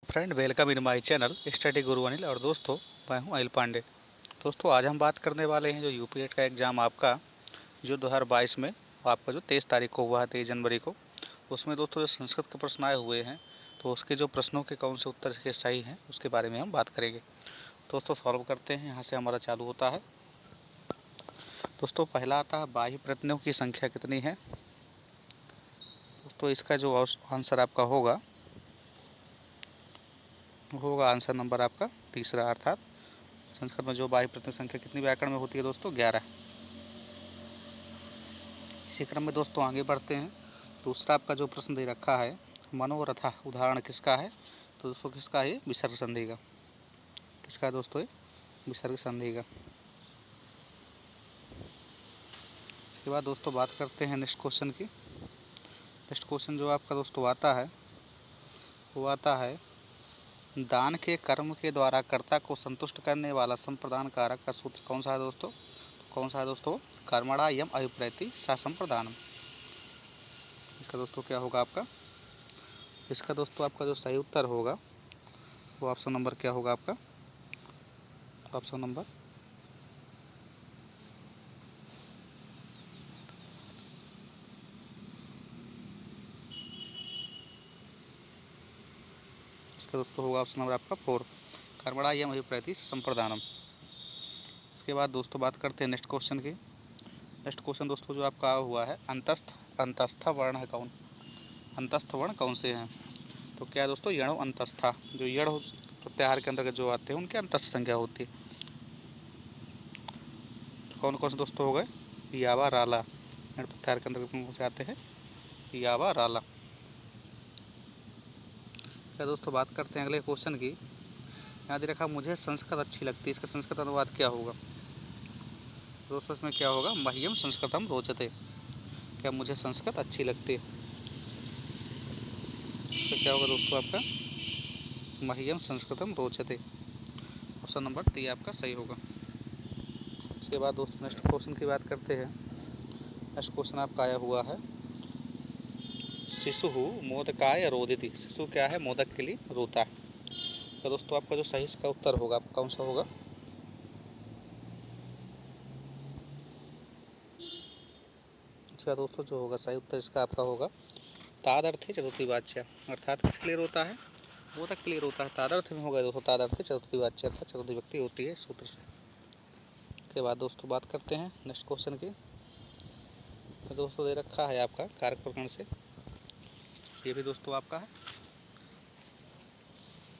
Friend, welcome in my channel study गुरु अनिल। और दोस्तों, मैं हूं अनिल पांडे। दोस्तों, आज हम बात करने वाले हैं जो यूपीएट का एग्ज़ाम आपका जो 2022 में आपका जो 23 तारीख को हुआ है, 23 जनवरी को। उसमें दोस्तों जो संस्कृत के प्रश्न आए हुए हैं, तो उसके जो प्रश्नों के कौन से उत्तर के सही हैं उसके बारे में हम बात करेंगे। दोस्तों, सॉल्व करते हैं। यहाँ से हमारा चालू होता है। दोस्तों, पहला आता है बाह्य प्रतिनिधियों की संख्या कितनी है। दोस्तों, इसका जो आंसर आपका होगा आंसर नंबर आपका तीसरा, अर्थात संस्कृत में जो बाह्य प्रतिनिधि संख्या कितनी व्याकरण में होती है दोस्तों, 11। इसी क्रम में दोस्तों आगे बढ़ते हैं। दूसरा आपका जो प्रश्न दे रखा है, मनोरथ उदाहरण किसका है। तो दोस्तों किसका है, विसर्ग संधि का। किसका है दोस्तों, ये विसर्ग संधि का। इसके बाद दोस्तों बात करते हैं नेक्स्ट क्वेश्चन की। नेक्स्ट क्वेश्चन जो आपका दोस्तों आता है वो आता है, दान के कर्म के द्वारा कर्ता को संतुष्ट करने वाला संप्रदान कारक का सूत्र कौन सा है दोस्तों। कौन सा है दोस्तों, कर्मणा यम अभिप्रैति सा संप्रदानम। इसका दोस्तों क्या होगा आपका, इसका दोस्तों आपका जो सही उत्तर होगा वो ऑप्शन नंबर क्या होगा आपका, ऑप्शन नंबर इसका दोस्तों होगा ऑप्शन नंबर आपका 4, कर्मणा यम अभिप्रैति सा संप्रदानम। इसके बाद दोस्तों बात करते हैं नेक्स्ट क्वेश्चन की। नेक्स्ट क्वेश्चन दोस्तों जो आपका हुआ है, अंतस्थ वर्ण है कौन। अंतस्थ वर्ण कौन से हैं। तो क्या दोस्तों, यणो अंतस्था। जो यण प्रत्याहार के अंतर्गत जो आते हैं उनकी अंतस्थ संख्या होती है। तो कौन कौन से दोस्तों हो गए, यावा राला। यण प्रत्याहार के अंतर्गत कौन से आते हैं, यावा राला। क्या दोस्तों बात करते हैं अगले क्वेश्चन की। यहाँ दे रखा, मुझे संस्कृत अच्छी लगती है। इसका संस्कृत अनुवाद क्या होगा दोस्तों, इसमें क्या होगा, मह्यम संस्कृतम रोचते। क्या मुझे संस्कृत अच्छी लगती है, इसका क्या होगा दोस्तों आपका, मह्यम संस्कृतम रोचते। ऑप्शन नंबर 3 आपका सही होगा। इसके बाद दोस्तों नेक्स्ट क्वेश्चन की बात करते हैं। नेक्स्ट क्वेश्चन आपका आया हुआ है, शिशु मोदकाय रोदिति। शिशु क्या है, मोदक के लिए रोता है। तो दोस्तों आपका जो सही इसका उत्तर होगा कौन सा होगा, इसका दोस्तों जो होगा सही उत्तर इसका आपका होगा तादर्थे चतुर्थी वाच्य। अर्थात किसके लिए रोता है, मोदक के लिए रोता है। तादर्थ में होगा दोस्तों, तादर्थे चतुर्थी वाच्य, अर्थात चतुर्थी व्यक्ति होती है सूत्र से। के बाद दोस्तों बात करते हैं नेक्स्ट क्वेश्चन की। तो दोस्तों दे रखा है आपका कारक प्रकरण से, ये भी दोस्तों आपका है।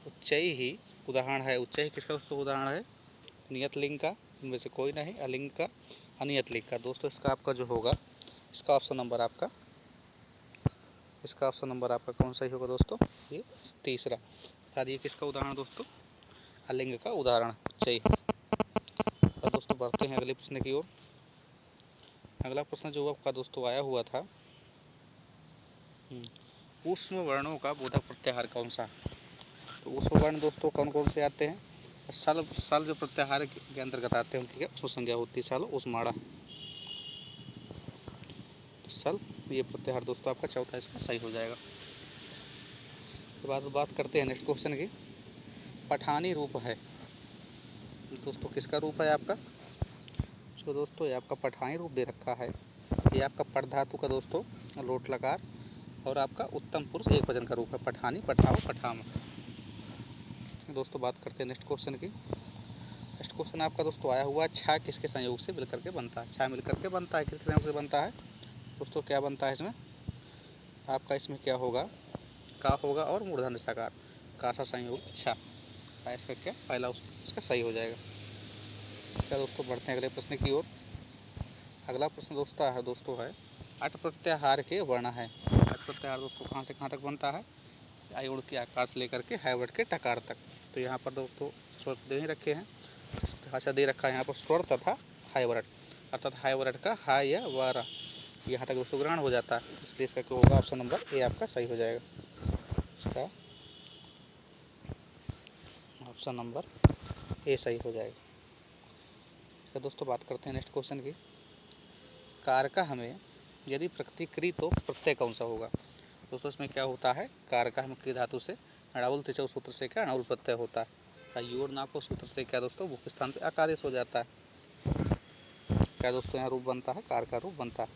उच्चई ही उदाहरण है। उच्चई किसका दोस्तों उदाहरण है, नियत लिंग का, इनमें से कोई नहीं, अलिंग का, अनियत लिंग का। दोस्तों इसका आपका जो होगा, इसका ऑप्शन नंबर आपका, इसका ऑप्शन नंबर आपका कौन सा ही होगा दोस्तों, ये तीसरा। अर्थात ये किसका उदाहरण दोस्तों, अलिंग का उदाहरण उच्चई। और दोस्तों बढ़ते हैं अगले प्रश्न की ओर। अगला प्रश्न जो आपका दोस्तों आया हुआ था, ऊष्म वर्णों का बोधक प्रत्याहार कौन सा। तो ऊष्म वर्ण दोस्तों कौन कौन से आते हैं, सल जो प्रत्याहार के अंतर्गत आते हैं, ठीक है, उसमें संज्ञा होती है साल उष्माड़ा। सल ये प्रत्याहार दोस्तों आपका चौथा इसका सही हो जाएगा। उसके बाद बात करते हैं नेक्स्ट क्वेश्चन की। पठानी रूप है दोस्तों, किसका रूप है आपका, जो दोस्तों ये आपका पठानी रूप दे रखा है, ये आपका पठ धातु का दोस्तों लोट लकार और आपका उत्तम पुरुष एक वचन का रूप है। पठानी, पठाओ, पठाम। दोस्तों बात करते हैं नेक्स्ट क्वेश्चन की। नेक्स्ट क्वेश्चन आपका दोस्तों आया हुआ, छा किसके संयोग से मिलकर के बनता है। छा मिलकर के बनता है, किसके संयोग से बनता है दोस्तों, क्या बनता है इसमें आपका, इसमें क्या होगा, का होगा और मूर्धन्य सकार, का सा संयोग छा। इसका क्या पहला इसका सही हो जाएगा। क्या दोस्तों बढ़ते हैं अगले प्रश्न की ओर। अगला प्रश्न दोस्तों है अट प्रत्याहार के वर्ण है। अट प्रत्याहार दोस्तों कहाँ से कहाँ तक बनता है, आयुड़ के आकार से लेकर के हाइवर्ड के टकार तक। तो यहाँ पर दोस्तों स्वर दे ही रखे हैं, भाषा दे रखा है यहाँ पर स्वर तथा हाइवर्ड, अर्थात हाइवर्ड का हा या वारा यहाँ तक दोस्तों ग्रहण हो जाता है। इसलिए इसका क्या होगा, ऑप्शन नंबर ए आपका सही हो जाएगा। इसका ऑप्शन नंबर ए सही हो जाएगा। तो दोस्तों बात करते हैं नेक्स्ट क्वेश्चन की। कारकः में यदि प्रकृतिकृत तो प्रत्यय कौन सा होगा। दोस्तों इसमें क्या होता है, कारकः में क्रिया धातु से अणावल त्रिचौ सूत्र से क्या अणावल प्रत्यय होता है। योर नाको सूत्र से क्या दोस्तों भूख स्थान पे आकादेश हो जाता है। क्या दोस्तों यहाँ रूप बनता है, कार का रूप बनता है।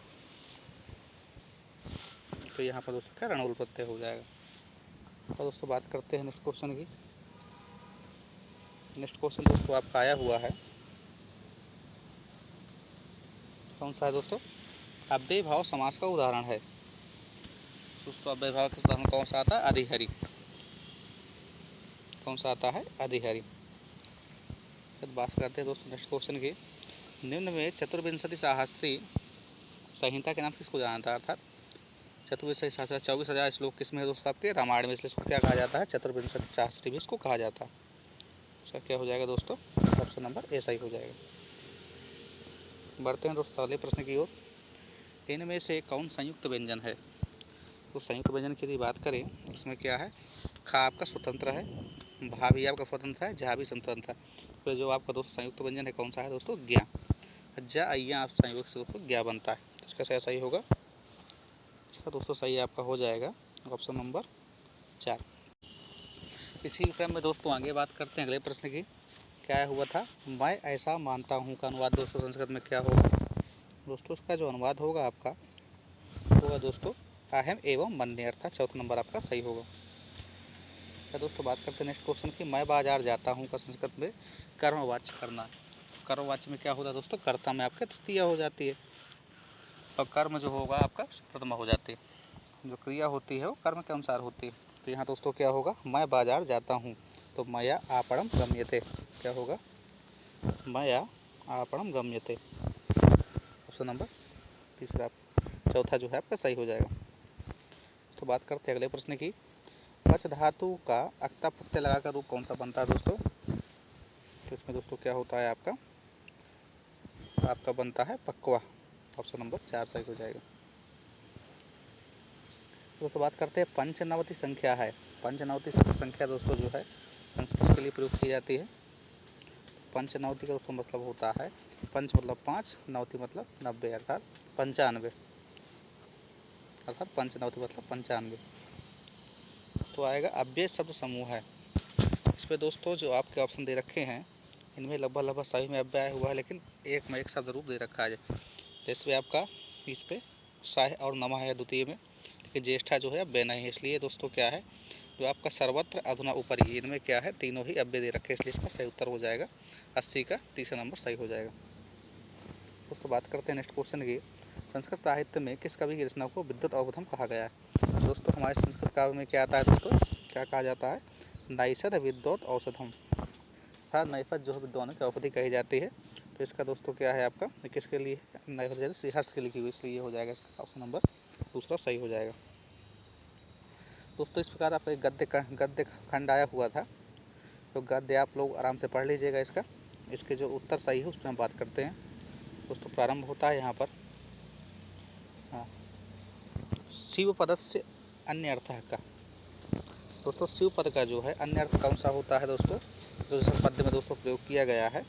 तो यहाँ पर दोस्तों क्या रणवल प्रत्यय हो जाएगा। तो दोस्तों बात करते हैं नेक्स्ट क्वेश्चन की। नेक्स्ट क्वेश्चन दोस्तों आपका आया हुआ है, कौन सा है दोस्तों, अव्यय भाव समास का उदाहरण है। दोस्तों अव्यय भाव का उदाहरण कौन सा आता है, अधिहरि। कौन सा आता है, अधिहरि। तो बात करते हैं दोस्तों नेक्स्ट क्वेश्चन की। निम्न में चतुर्विंशति सहस्त्री संहिता के नाम किसको जाना था, अर्थात चतुर्विंशति सहस्त्र 24,000 श्लोक किसमें है दोस्तों, आपके रामायण में, इसलिए इसको क्या कहा जाता है, चतुर्विंशति सहस्त्री भी इसको कहा जाता है। इसका क्या हो जाएगा दोस्तों, ऑप्शन नंबर ए सही हो जाएगा। बढ़ते हैं दोस्तों अगले प्रश्न की ओर। इनमें से कौन संयुक्त व्यंजन है। तो संयुक्त व्यंजन की यदि बात करें, इसमें क्या है, खा आपका स्वतंत्र है, भा भी आपका स्वतंत्र है, झा भी स्वतंत्र है। तो जो आपका दोस्तों संयुक्त व्यंजन है कौन सा है दोस्तों, ज्ञा। जा अय्या आप संयोग से दोस्तों ज्ञा बनता है। इसका सही होगा, इसका दोस्तों सही आपका हो जाएगा ऑप्शन नंबर 4। इसी क्रम में दोस्तों आगे बात करते हैं अगले प्रश्न की। क्या हुआ था, मैं ऐसा मानता हूँ का अनुवाद दोस्तों संस्कृत में क्या होगा। दोस्तों इसका जो अनुवाद होगा आपका होगा दोस्तों अहम एवं मन्य, अर्थात चौथा नंबर आपका सही होगा। क्या दोस्तों बात करते हैं नेक्स्ट क्वेश्चन की। मैं बाजार जाता हूँ का संस्कृत में कर्मवाच्य करना। कर्मवाच्य में क्या होता है दोस्तों, कर्ता में आपका तृतीया हो जाती है और कर्म जो होगा आपका प्रथमा हो जाती है। जो क्रिया होती है वो कर्म के अनुसार होती है। तो यहाँ दोस्तों क्या होगा, मैं बाजार जाता हूँ, तो मया आपणम गम्यते। क्या होगा, मया आपणम गम्यते, ऑप्शन नंबर तीसरा, चौथा जो है आपका सही हो जाएगा। तो बात करते हैं अगले प्रश्न की। पच धातु का अक्ता प्रत्यय लगाकर रूप कौन सा बनता है दोस्तों। तो इसमें दोस्तों क्या होता है, आपका बनता है पक्वा, ऑप्शन नंबर 4 सही हो जाएगा। दोस्तों बात करते हैं पंचनवति संख्या है। पंचनवति संख्या दोस्तों जो है संस्कृत के लिए प्रयोग की जाती है। पंचनवति का दोस्तों मतलब होता है, पंच मतलब 5, नवति मतलब 90, अर्थात 95, अर्थात पंचनवति मतलब 95। तो आएगा अव्यय शब्द समूह है। इस पर दोस्तों जो आपके ऑप्शन दे रखे हैं इनमें लगभग सभी में अव्यय हुआ है, लेकिन एक में एक शब्द रूप दे रखा है। जैसे आपका इस पे साह और नमा है द्वितीय में, लेकिन ज्येष्ठा जो है अव्यय नहीं है। इसलिए दोस्तों क्या है, जो आपका सर्वत्र अधुना ऊपरी, इनमें क्या है, तीनों ही अव्यय दे रखे हैं, इसलिए इसका सही उत्तर हो जाएगा 80 का तीसरा नंबर सही हो जाएगा। दोस्तों बात करते हैं नेक्स्ट क्वेश्चन की। संस्कृत साहित्य में किस कवि की रचना को विद्युत अवबोधन कहा गया है। दोस्तों हमारे संस्कृत काव्य में क्या आता है दोस्तों, क्या कहा जाता है, नैषध विद्वत औषधम, अर्थात नैषध जो है विद्वानों की औषधि कही जाती है। तो इसका दोस्तों क्या है आपका, किसके लिए, नैषध श्रीहर्ष के लिखी हुई, इसलिए ये हो जाएगा इसका ऑप्शन नंबर दूसरा सही हो जाएगा। दोस्तों इस प्रकार आपका एक गद्य खंड आया हुआ था, तो गद्य आप लोग आराम से पढ़ लीजिएगा। इसके जो उत्तर सही है उस पर हम बात करते हैं। दोस्तों प्रारंभ होता है यहाँ पर, हाँ, शिव पद से अन्य अर्थ का। दोस्तों शिव पद का जो है अन्य अर्थ कौन सा होता है दोस्तों, जो इस पद्य में दोस्तों प्रयोग किया गया है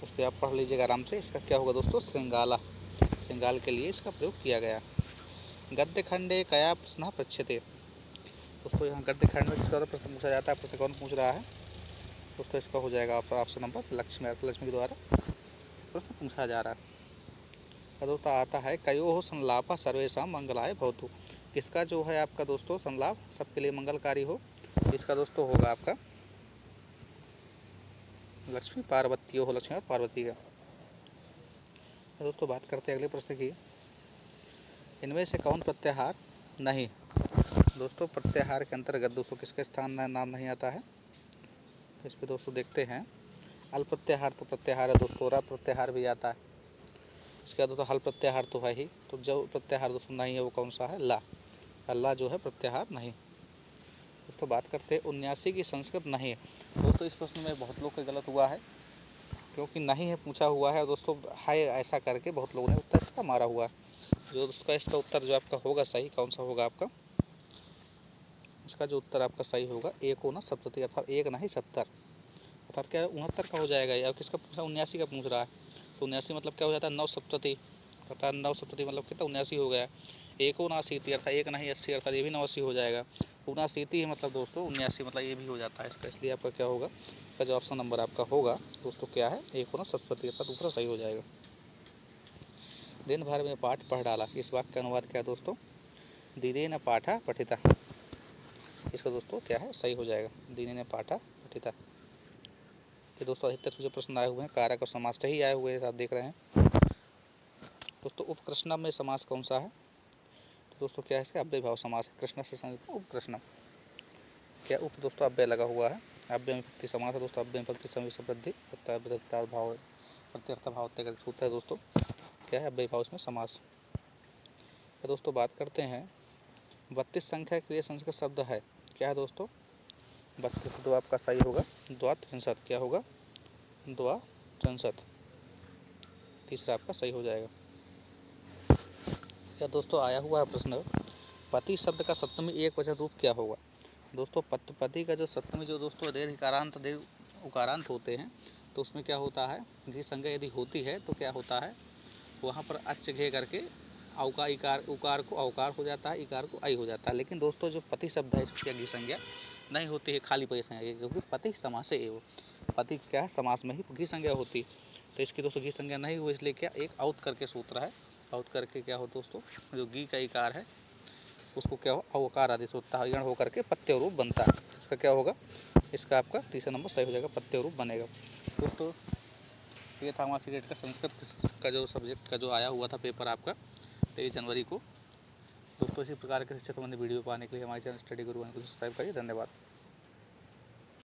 उस पर आप पढ़ लीजिएगा आराम से। इसका क्या होगा दोस्तों, श्रृंगाला, श्रृंगाल के लिए इसका प्रयोग किया गया। गद्य खंडे कया प्रश्न पृच्छ्यते। दोस्तों यहाँ गद्य खंड में किसका प्रश्न पूछा जाता है, प्रश्न कौन पूछ रहा है दोस्तों, इसका हो जाएगा आपका ऑप्शन नंबर लक्ष्मी के द्वारा प्रश्न पूछा जा रहा है। दोस्तों आता है कयो संलाप सर्वेशा मंगलाय भवतु। किसका जो है आपका दोस्तों संलाप सबके लिए मंगलकारी हो, इसका दोस्तों होगा आपका लक्ष्मी पार्वती हो, लक्ष्मी और पार्वती का। दोस्तों बात करते हैं अगले प्रश्न की। इनमें से कौन प्रत्याहार नहीं। दोस्तों प्रत्याहार के अंतर्गत दोस्तों किसका स्थान नाम नहीं आता है, तो इस पर दोस्तों देखते हैं। अल प्रत्याहार तो प्रत्याहार है दोस्तों, रा प्रत्याहार भी आता है। इसके बाद दोस्तों हल प्रत्याहार तो है ही, तो जो प्रत्याहार दोस्तों नहीं है वो कौन सा है, ला। अल्लाह जो है प्रत्याहार नहीं। दोस्तों बात करते हैं 79 की संस्कृत नहीं है। दोस्तों इस प्रश्न में बहुत लोग का गलत हुआ है, क्योंकि नहीं है पूछा हुआ है दोस्तों, है ऐसा करके बहुत लोगों ने उत्तर इसका मारा हुआ है। जो उसका इसका उत्तर जो आपका होगा सही कौन सा होगा आपका, इसका जो उत्तर आपका सही होगा एक होना सप्तति, अर्थात एक नहीं 70, अर्थात क्या है 69 का हो जाएगा। अब किसका पूछा, 79 का पूछ रहा है, तो 79 मतलब क्या हो जाता है 9 सप्तति, अर्थात 9 सप्तति मतलब कितना 79 हो गया। एकोनाशीति अर्थात एक नहीं 80 अर्थात ये भी 89 हो जाएगा। उनाशीति है मतलब दोस्तों 79 मतलब ये भी हो जाता है इसका, इसलिए आपका क्या होगा, इसका जो ऑप्शन नंबर आपका होगा दोस्तों क्या है, एकोनसप्तति अर्थात दूसरा सही हो जाएगा। दिन भर में पाठ पढ़ डाला, इस वाक्य का अनुवाद क्या है दोस्तों, दिनेन पाठा पठिता। इसका दोस्तों क्या है, सही हो जाएगा, दिनेन पाठा पठिता। ये दोस्तों अधिकतर जो प्रश्न आए हुए हैं कारक और समास से ही आए हुए हैं, आप देख रहे हैं दोस्तों। उपकृष्णम में समास कौन सा है, तो दोस्तों क्या है इसका, अव्यय भाव समास है। कृष्ण से संयुक्त उपकृष्णम, क्या उप दोस्तों अव्यय लगा हुआ है, अव्यय में विभक्ति समास है दोस्तों। अव्यय में विभक्ति संयुक्त वृद्धि भाव प्रत्यर्थ भाव तय करके सूत्र है दोस्तों, क्या है अव्यय भाव इसमें समास। तो दोस्तों बात करते हैं 32 संख्या के लिए संस्कृत शब्द है, क्या है दोस्तों, 32 तो आपका सही होगा द्वात्रिंशत्, क्या होगा द्वात्रिंशत्, तीसरा आपका सही हो जाएगा। क्या दोस्तों आया हुआ है प्रश्न, पति शब्द का सप्तमी एक वचन रूप क्या होगा। दोस्तों पति का जो सप्तमी जो दोस्तों दीर्घ इकारांत दीर्घ उकारांत होते हैं, तो उसमें क्या होता है, घी संज्ञा यदि होती है तो क्या होता है, वहाँ पर अच घे करके उकार को औकार हो जाता है, इकार को आई हो जाता है। लेकिन दोस्तों जो पति शब्द है इसकी घी संज्ञा नहीं होती है, खाली पति संज्ञा, क्योंकि पति समास है एवं पति क्या है समास में ही घी संज्ञा होती, तो इसकी दोस्तों घी संज्ञा नहीं हुई, इसलिए क्या एक औत करके सूत्र है, औत करके क्या हो दोस्तों, जो घी का इकार है उसको क्या हो अवकार आदेश होता है, होकर के पत्य रूप बनता है। इसका क्या होगा, इसका आपका तीसरा नंबर सही हो जाएगा, पत्य रूप बनेगा। दोस्तों ये था हमारा सीटेट का संस्कृत का जो सब्जेक्ट का जो आया हुआ था पेपर आपका 23 जनवरी को। दोस्तों इसी प्रकार के शिक्षा संबंधी वीडियो पाने के लिए हमारे चैनल स्टडी गुरु को सब्सक्राइब करिए। धन्यवाद।